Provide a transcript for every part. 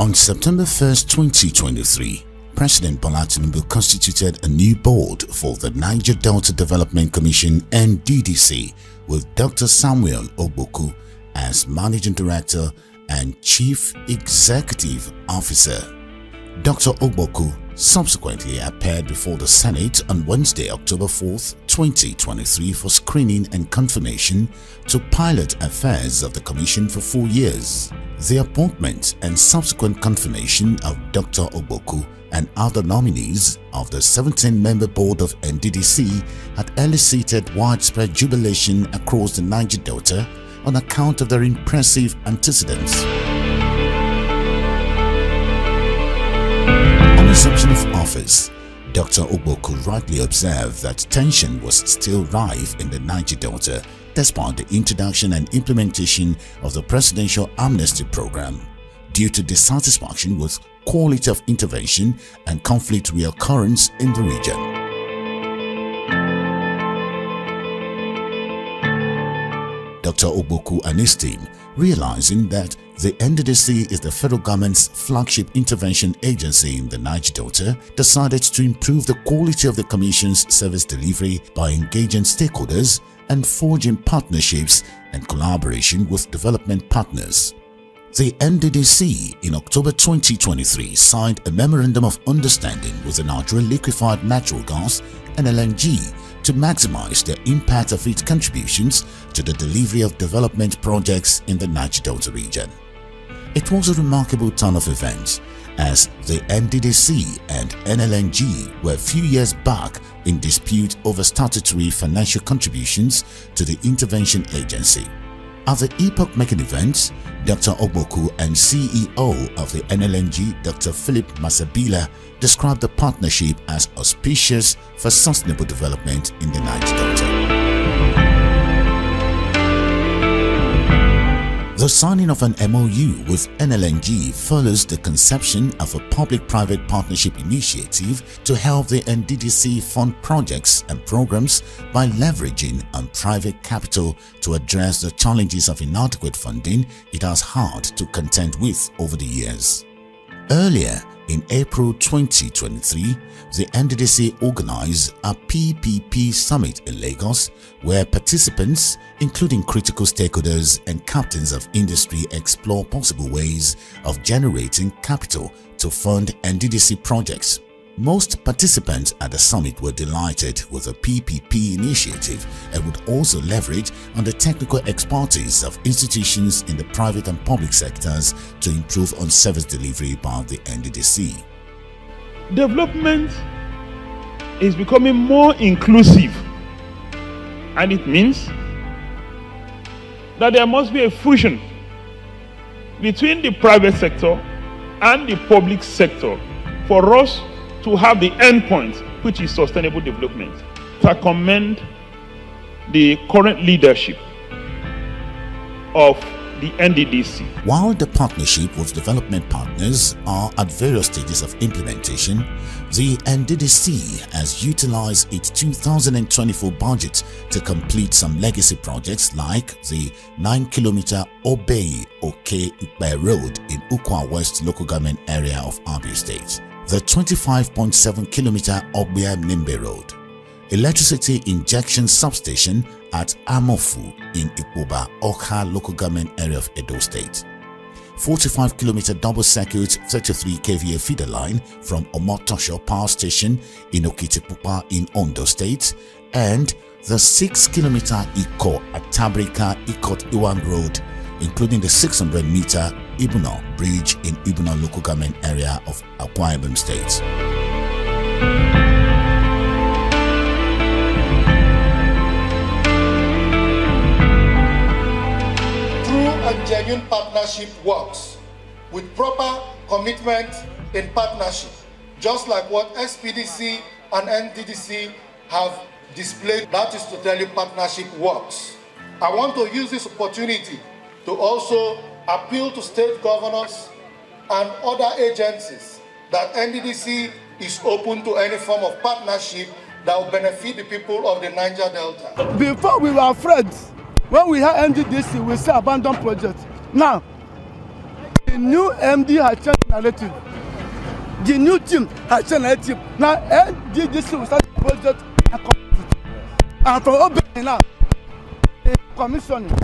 On September 1st, 2023, President Bola Tinubu constituted a new board for the Niger Delta Development Commission (Nddc) with Dr. Samuel Ogboku as Managing Director and Chief Executive Officer. Dr. Ogboku subsequently appeared before the Senate on Wednesday, October 4th, 2023 for screening and confirmation to pilot affairs of the Commission for 4 years. The appointment and subsequent confirmation of Dr. Ogboku and other nominees of the 17-member board of Nddc had elicited widespread jubilation across the Niger Delta on account of their impressive antecedents. On assumption of office, Dr. Ogboku rightly observed that tension was still rife in the Niger Delta despite the introduction and implementation of the Presidential Amnesty Program, due to dissatisfaction with quality of intervention and conflict reoccurrence in the region. Dr. Ogboku and his team, realizing that the Nddc is the federal government's flagship intervention agency in the Niger Delta, decided to improve the quality of the Commission's service delivery by engaging stakeholders and forging partnerships and collaboration with development partners. The Nddc in October 2023 signed a Memorandum of Understanding with the Nigerian Liquefied Natural Gas (NLNG) to maximize the impact of its contributions to the delivery of development projects in the Niger Delta region. It was a remarkable turn of events, as the Nddc and NLNG were a few years back in dispute over statutory financial contributions to the intervention agency. At the epoch-making event, Dr. Ogboku and CEO of the NLNG, Dr. Philip Masabila, described the partnership as auspicious for sustainable development in the Niger Delta. The signing of an MOU with NLNG follows the conception of a public-private partnership initiative to help the Nddc fund projects and programs by leveraging on private capital to address the challenges of inadequate funding it has had to contend with over the years. Earlier, in April 2023, the Nddc organized a PPP summit in Lagos, where participants, including critical stakeholders and captains of industry, explore possible ways of generating capital to fund Nddc projects. Most participants at the summit were delighted with the PPP initiative and would also leverage on the technical expertise of institutions in the private and public sectors to improve on service delivery by the Nddc. Development is becoming more inclusive, and it means that there must be a fusion between the private sector and the public sector for us to have the end point, which is sustainable development. I commend the current leadership of the Nddc. While the partnership with development partners are at various stages of implementation, the Nddc has utilized its 2024 budget to complete some legacy projects like the 9-kilometer Obey-Oke-Ukpe Road in Ukwa West local government area of Abuja State, the 25.7-kilometer Ogbia-Nimbe Road, electricity injection substation at Amofu in Ikpoba, Okha local government area of Edo State, 45-kilometer double-circuit 33 kVA feeder line from Omotosho Power Station in Okitipupa in Ondo State, and the 6-kilometer Iko at Tabrika Ikot Iwan Road, including the 600-meter Ibuna Bridge in Ibuna local government area of Akwa Ibom State. True and genuine partnership works with proper commitment in partnership, just like what SPDC and Nddc have displayed. That is to tell you partnership works. I want to use this opportunity to also appeal to state governors and other agencies that Nddc is open to any form of partnership that will benefit the people of the Niger Delta. Before we were afraid, when we had Nddc, we say abandon project. Now, The new MD has changed the narrative. The new team has changed the narrative. Now, NDDC will start the project and complete it. And from opening now, commissioning.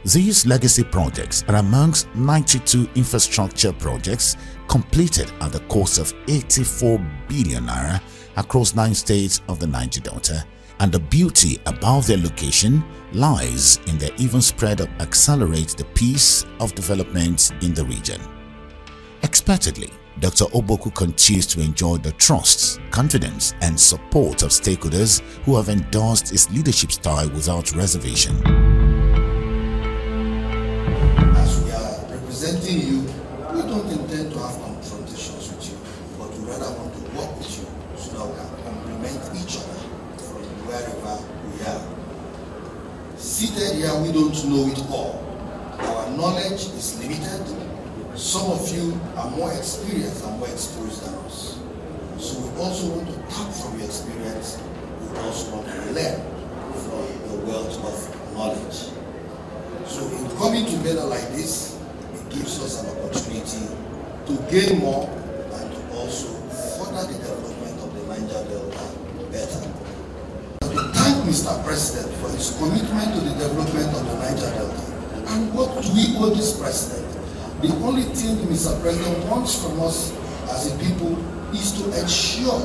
These legacy projects are amongst 92 infrastructure projects completed at the cost of 84 billion naira across 9 states of the Niger Delta, and the beauty about their location lies in their even spread of accelerate the pace of development in the region. Expectedly, Dr. Ogboku continues to enjoy the trust, confidence and support of stakeholders who have endorsed his leadership style without reservation. As we are representing you, we don't intend to have confrontations with you, but we rather want to work with you so that we can complement each other from wherever we are. Seated here, we don't know it all. Our knowledge is limited. Some of you are more experienced and more exposed than us. So we also want to tap from your experience. We also want to learn from your wealth of knowledge. So in coming together like this, it gives us an opportunity to gain more and to also further the development of the Niger Delta better. To thank Mr. President for his commitment to the development of the Niger Delta. And what do we owe this president? The only thing Mr. President wants from us as a people is to ensure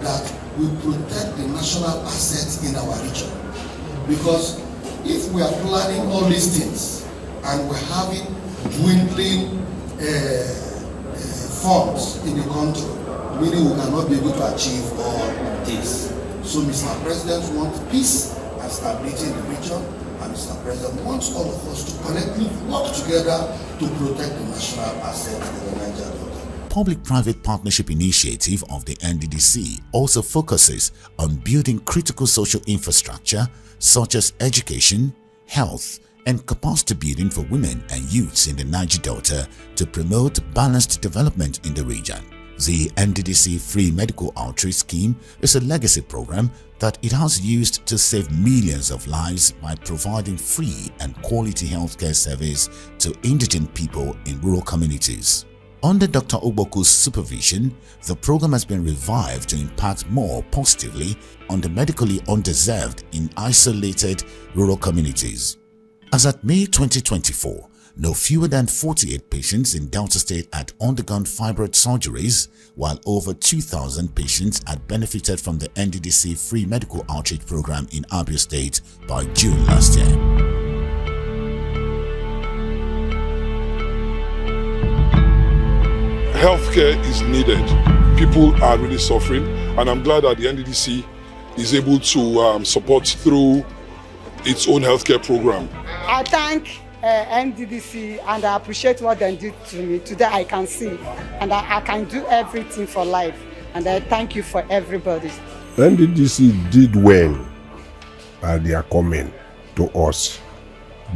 that we protect the national assets in our region. Because if we are planning all these things and we're having dwindling funds in the country, meaning we cannot be able to achieve all this. So Mr. President wants peace and stability in the region, and Mr. President wants all of us to collectively work together to protect the national assets in the Niger Delta. Public-private partnership initiative of the NDDC also focuses on building critical social infrastructure such as education, health, and capacity building for women and youths in the Niger Delta to promote balanced development in the region. The NDDC Free Medical Outreach Scheme is a legacy program that it has used to save millions of lives by providing free and quality healthcare service to indigent people in rural communities. Under Dr. Ogboku's supervision, the program has been revived to impact more positively on the medically undeserved in isolated rural communities. As at May 2024, no fewer than 48 patients in Delta State had undergone fibroid surgeries, while over 2,000 patients had benefited from the NDDC Free Medical Outreach Program in Abuja State by June last year. Healthcare is needed. People are really suffering, and I'm glad that the NDDC is able to support through its own healthcare program. I thank NDDC and I appreciate what they did to me. Today I can see and I can do everything for life, and I thank you for everybody. NDDC did well by their comment to us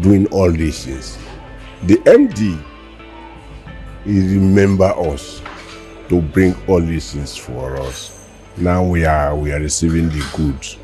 doing all these things. The MD he remember us to bring all these things for us. Now we are receiving the goods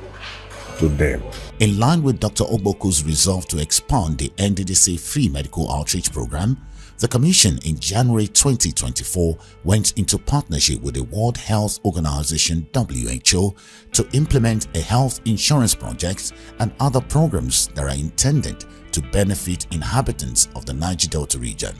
to them. In line with Dr. Ogboku's resolve to expand the NDDC Free Medical Outreach Program, the Commission in January 2024 went into partnership with the World Health Organization (WHO) to implement a health insurance project and other programs that are intended to benefit inhabitants of the Niger Delta region.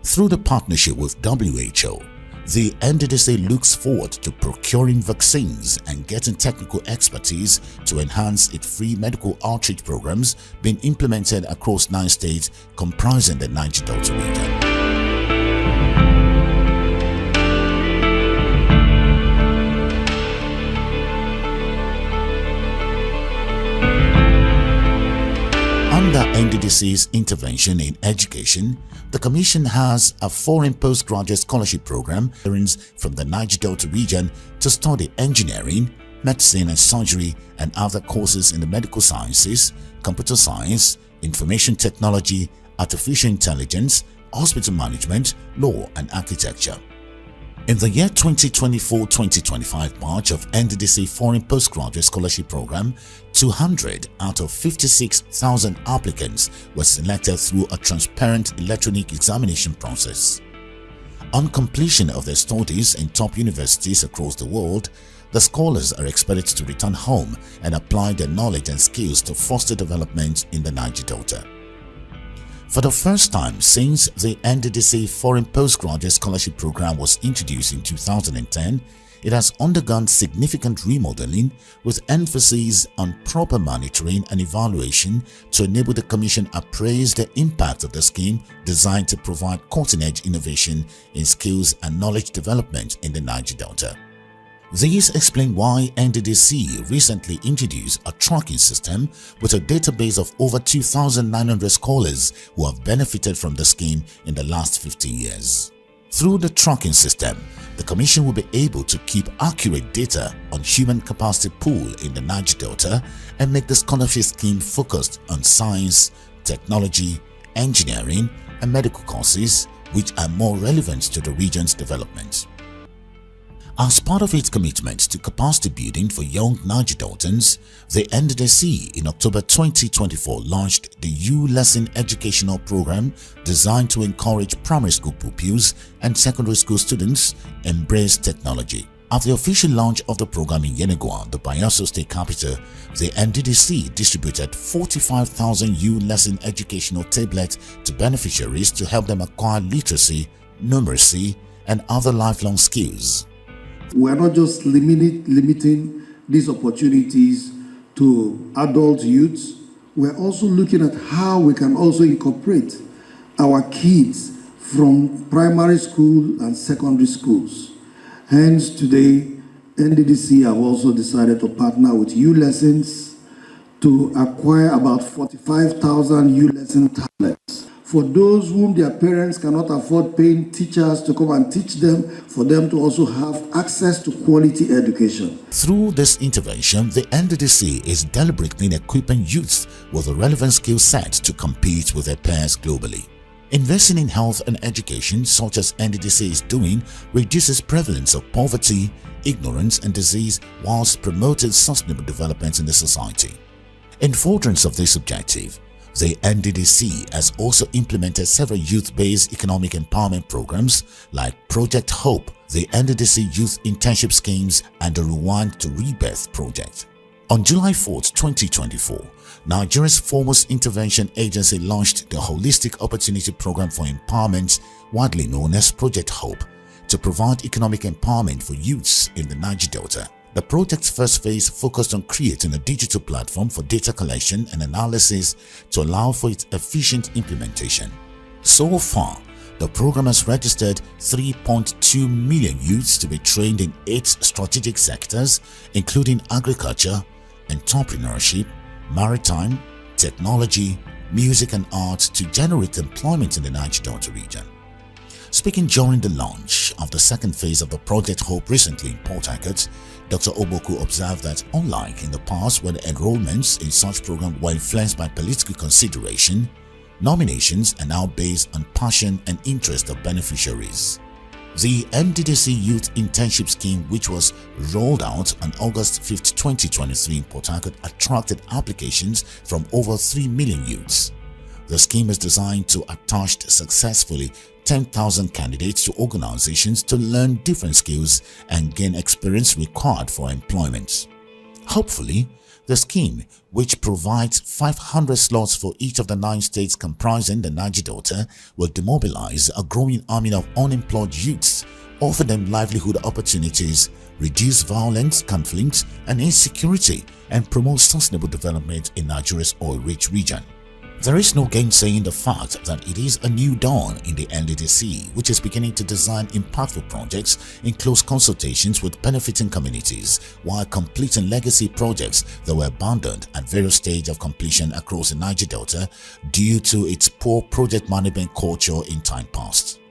Through the partnership with WHO, the NDDC looks forward to procuring vaccines and getting technical expertise to enhance its free medical outreach programs being implemented across 9 states comprising the Niger Delta region. Under NDDC's intervention in education, the Commission has a foreign postgraduate scholarship program from the Niger Delta region to study engineering, medicine and surgery and other courses in the medical sciences, computer science, information technology, artificial intelligence, hospital management, law and architecture. In the year 2024-2025 batch of Nddc Foreign Postgraduate Scholarship Program, 200 out of 56,000 applicants were selected through a transparent electronic examination process. On completion of their studies in top universities across the world, the scholars are expected to return home and apply their knowledge and skills to foster development in the Niger Delta. For the first time since the Nddc Foreign Postgraduate Scholarship Program was introduced in 2010, it has undergone significant remodeling with emphasis on proper monitoring and evaluation to enable the Commission appraise the impact of the scheme designed to provide cutting-edge innovation in skills and knowledge development in the Niger Delta. These explain why Nddc recently introduced a tracking system with a database of over 2,900 scholars who have benefited from the scheme in the last 15 years. Through the tracking system, the Commission will be able to keep accurate data on human capacity pool in the Niger Delta and make the scholarship scheme focused on science, technology, engineering, and medical courses which are more relevant to the region's development. As part of its commitment to capacity building for young Niger Deltans, the Nddc in October 2024 launched the U-Lesson educational program designed to encourage primary school pupils and secondary school students embrace technology. At the official launch of the program in Yenagoa, the Bayelsa State capital, the Nddc distributed 45,000 U-Lesson educational tablets to beneficiaries to help them acquire literacy, numeracy, and other lifelong skills. We are not just limiting these opportunities to adult youths. We are also looking at how we can also incorporate our kids from primary school and secondary schools. Hence, today, Nddc have also decided to partner with U-Lessons to acquire about 45,000 U-Lesson tablets for those whom their parents cannot afford paying teachers to come and teach them, for them to also have access to quality education. Through this intervention, the Nddc is deliberately equipping youths with a relevant skill set to compete with their peers globally. Investing in health and education, such as Nddc is doing, reduces prevalence of poverty, ignorance and disease whilst promoting sustainable development in the society. In furtherance of this objective, the Nddc has also implemented several youth-based economic empowerment programs like Project Hope, the Nddc Youth Internship Schemes, and the Rewind to Rebirth project. On July 4, 2024, Nigeria's foremost intervention agency launched the Holistic Opportunity Program for Empowerment, widely known as Project Hope, to provide economic empowerment for youths in the Niger Delta. The project's first phase focused on creating a digital platform for data collection and analysis to allow for its efficient implementation. So far, the program has registered 3.2 million youths to be trained in 8 strategic sectors, including agriculture, entrepreneurship, maritime, technology, music and art, to generate employment in the Niger Delta region. Speaking during the launch of the second phase of the Project Hope recently in Port Harcourt, Dr. Ogboku observed that unlike in the past when enrollments in such programs were influenced by political consideration, nominations are now based on passion and interest of beneficiaries. The Nddc Youth Internship Scheme, which was rolled out on August 5, 2023 in Port Harcourt, attracted applications from over 3 million youths. The scheme is designed to attach successfully 10,000 candidates to organizations to learn different skills and gain experience required for employment. Hopefully, the scheme, which provides 500 slots for each of the 9 states comprising the Niger Delta, will demobilize a growing army of unemployed youths, offer them livelihood opportunities, reduce violence, conflict, and insecurity, and promote sustainable development in Nigeria's oil-rich region. There is no gainsaying the fact that it is a new dawn in the Nddc, which is beginning to design impactful projects in close consultations with benefiting communities while completing legacy projects that were abandoned at various stages of completion across the Niger Delta due to its poor project management culture in time past.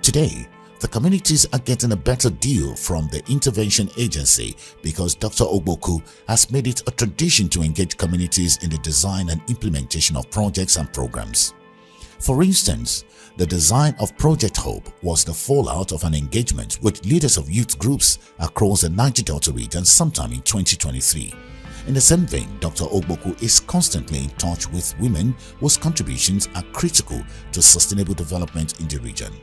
Today, the communities are getting a better deal from the intervention agency because Dr. Ogboku has made it a tradition to engage communities in the design and implementation of projects and programs. For instance, the design of Project Hope was the fallout of an engagement with leaders of youth groups across the Niger Delta region sometime in 2023. In the same vein, Dr. Ogboku is constantly in touch with women whose contributions are critical to sustainable development in the region.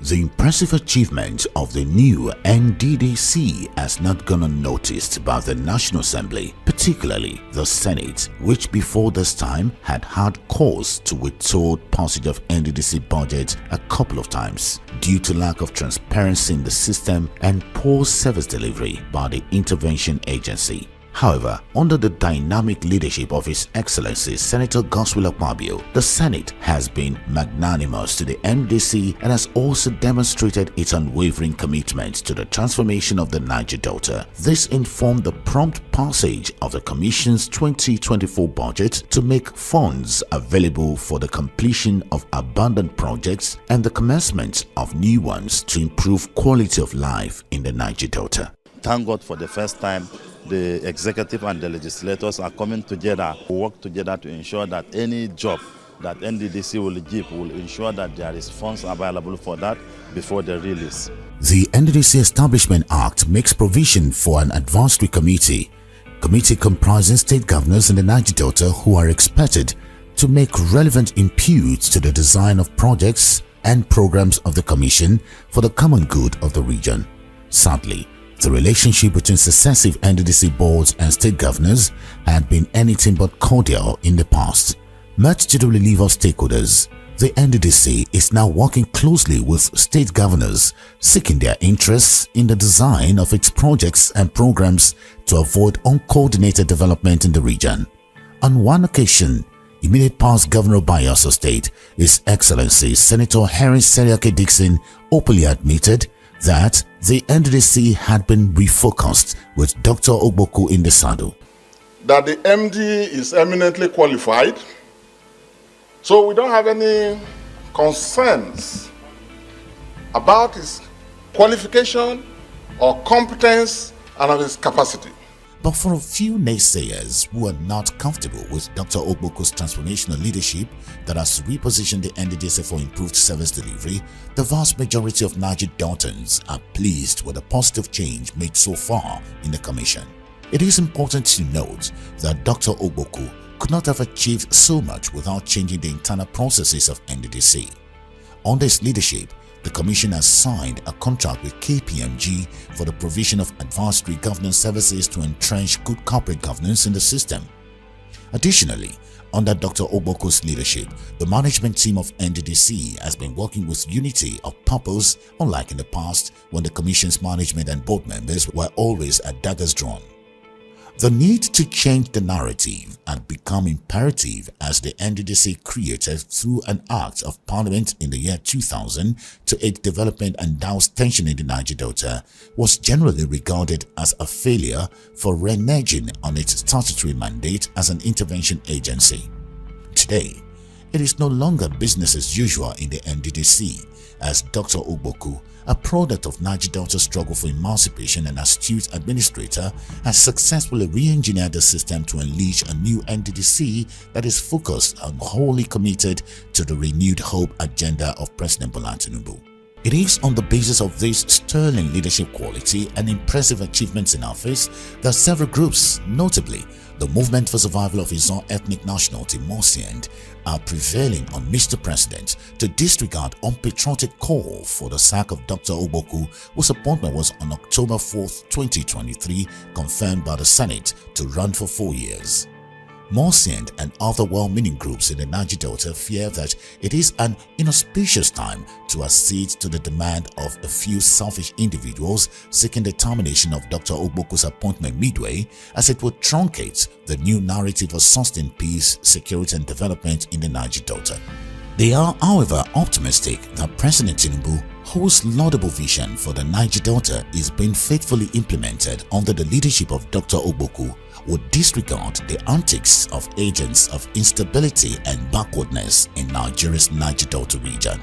The impressive achievement of the new NDDC has not gone unnoticed by the National Assembly, particularly the Senate, which before this time had cause to withhold passage of NDDC budget a couple of times due to lack of transparency in the system and poor service delivery by the intervention agency. However, under the dynamic leadership of His Excellency Senator Godswill Akpabio, the Senate has been magnanimous to the NDC and has also demonstrated its unwavering commitment to the transformation of the Niger Delta. This informed the prompt passage of the Commission's 2024 budget to make funds available for the completion of abandoned projects and the commencement of new ones to improve quality of life in the Niger Delta. Thank God for the first time the executive and the legislators are coming together, work together to ensure that any job that NDDC will give will ensure that there is funds available for that before the release. The NDDC Establishment Act makes provision for an advisory committee comprising state governors in the Niger Delta who are expected to make relevant inputs to the design of projects and programs of the Commission for the common good of the region. Sadly, the relationship between successive NDDC boards and state governors had been anything but cordial in the past. Much to the relief of stakeholders, the NDDC is now working closely with state governors, seeking their interests in the design of its projects and programs to avoid uncoordinated development in the region. On one occasion, immediate past Governor of Bayelsa State, His Excellency Senator Henry Seriake Dixon openly admitted that the NDDC had been refocused with Dr. Ogboku in the saddle. That the MD is eminently qualified, so we don't have any concerns about his qualification or competence and of his capacity. But for a few naysayers who are not comfortable with Dr. Ogboku's transformational leadership that has repositioned the NDDC for improved service delivery, the vast majority of Niger Deltans are pleased with the positive change made so far in the Commission. It is important to note that Dr. Ogboku could not have achieved so much without changing the internal processes of NDDC. Under his leadership, the Commission has signed a contract with KPMG for the provision of advisory governance services to entrench good corporate governance in the system. Additionally, under Dr. Ogboku's leadership, the management team of NDDC has been working with unity of purpose, unlike in the past when the Commission's management and board members were always at daggers drawn. The need to change the narrative had become imperative as the NDDC created through an act of parliament in the year 2000 to aid development and douse tension in the Niger Delta was generally regarded as a failure for reneging on its statutory mandate as an intervention agency. Today, it is no longer business as usual in the NDDC as Dr. Ogboku, a product of Niger Delta's struggle for emancipation and astute administrator, has successfully re-engineered the system to unleash a new NDDC that is focused and wholly committed to the renewed hope agenda of President Bola Tinubu. It is on the basis of this sterling leadership quality and impressive achievements in office that several groups, notably the Movement for Survival of His Own Ethnic Nationality (MOSIEND), are prevailing on Mr. President to disregard unpatriotic call for the sack of Dr. Ogboku, whose appointment was on October 4, 2023, confirmed by the Senate to run for 4 years. MOSIEND and other well-meaning groups in the Niger Delta fear that it is an inauspicious time to accede to the demand of a few selfish individuals seeking the termination of Dr. Ogboku's appointment midway, as it would truncate the new narrative of sustained peace, security and development in the Niger Delta. They are, however, optimistic that President Tinubu, whose laudable vision for the Niger Delta is being faithfully implemented under the leadership of Dr. Ogboku, would disregard the antics of agents of instability and backwardness in Nigeria's Niger Delta region.